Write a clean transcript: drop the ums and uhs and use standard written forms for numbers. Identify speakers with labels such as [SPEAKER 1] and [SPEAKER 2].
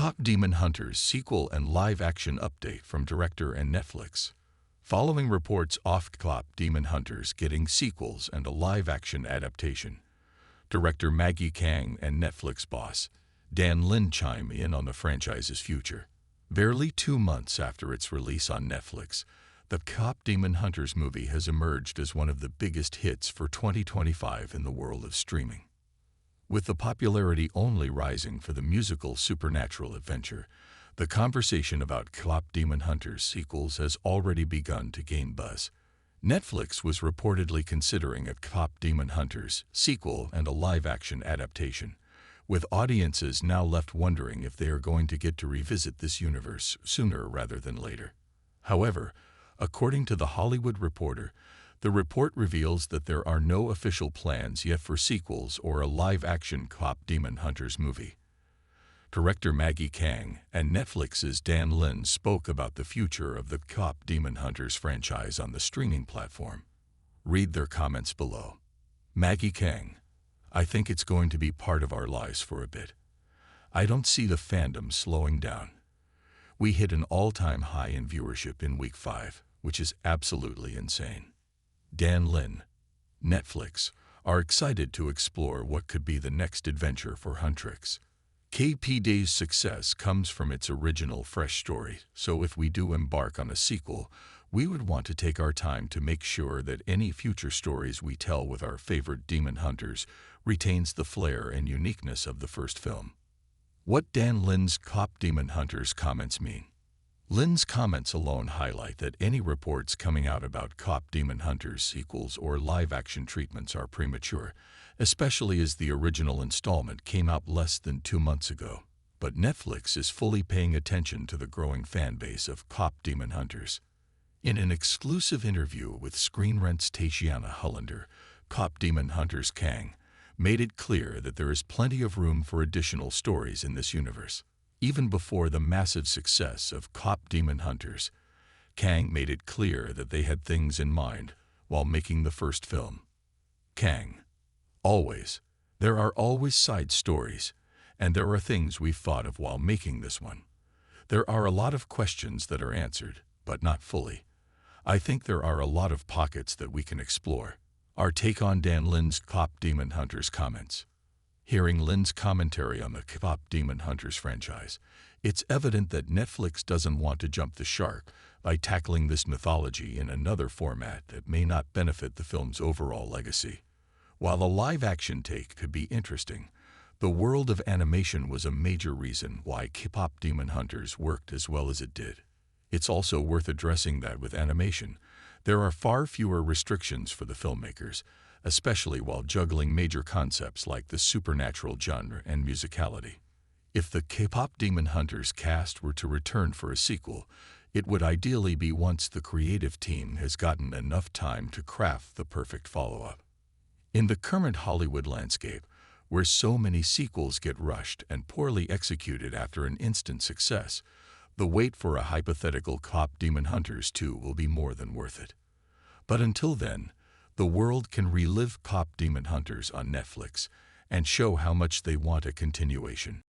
[SPEAKER 1] KPop Demon Hunters sequel and live-action update from director and Netflix. Following reports ofKPop Demon Hunters getting sequels and a live-action adaptation, director Maggie Kang and Netflix boss Dan Lin chime in on the franchise's future. Barely 2 months after its release on Netflix, the KPop Demon Hunters movie has emerged as one of the biggest hits for 2025 in the world of streaming. With the popularity only rising for the musical supernatural adventure, the conversation about KPop Demon Hunters sequels has already begun to gain buzz. Netflix was reportedly considering a KPop Demon Hunters sequel and a live-action adaptation, with audiences now left wondering if they are going to get to revisit this universe sooner rather than later. However, according to The Hollywood Reporter, the report reveals that there are no official plans yet for sequels or a live-action KPop Demon Hunters movie. Director Maggie Kang and Netflix's Dan Lin spoke about the future of the KPop Demon Hunters franchise on the streaming platform. Read their comments below. Maggie Kang: I think it's going to be part of our lives for a bit. I don't see the fandom slowing down. We hit an all-time high in viewership in week 5, which is absolutely insane. Dan Lin, Netflix, are excited to explore what could be the next adventure for Huntrix. KPD's success comes from its original fresh story, so if we do embark on a sequel, we would want to take our time to make sure that any future stories we tell with our favorite demon hunters retains the flair and uniqueness of the first film. What Dan Lin's KPop Demon Hunters comments mean. Lin's comments alone highlight that any reports coming out about KPop Demon Hunters sequels or live-action treatments are premature, especially as the original installment came out less than 2 months ago. But Netflix is fully paying attention to the growing fan base of KPop Demon Hunters. In an exclusive interview with Screen Rant's Tatiana Hollander, KPop Demon Hunters Kang made it clear that there is plenty of room for additional stories in this universe. Even before the massive success of KPop Demon Hunters, Kang made it clear that they had things in mind while making the first film. Kang: always. There are always side stories, and there are things we've thought of while making this one. There are a lot of questions that are answered, but not fully. I think there are a lot of pockets that we can explore. Our take on Dan Lin's KPop Demon Hunters comments. Hearing Lin's commentary on the KPop Demon Hunters franchise, it's evident that Netflix doesn't want to jump the shark by tackling this mythology in another format that may not benefit the film's overall legacy. While a live-action take could be interesting, the world of animation was a major reason why KPop Demon Hunters worked as well as it did. It's also worth addressing that with animation, there are far fewer restrictions for the filmmakers, especially while juggling major concepts like the supernatural genre and musicality. If the KPop Demon Hunters cast were to return for a sequel, it would ideally be once the creative team has gotten enough time to craft the perfect follow-up. In the current Hollywood landscape, where so many sequels get rushed and poorly executed after an instant success, the wait for a hypothetical KPop Demon Hunters 2 will be more than worth it. But until then, the world can relive KPop Demon Hunters on Netflix and show how much they want a continuation.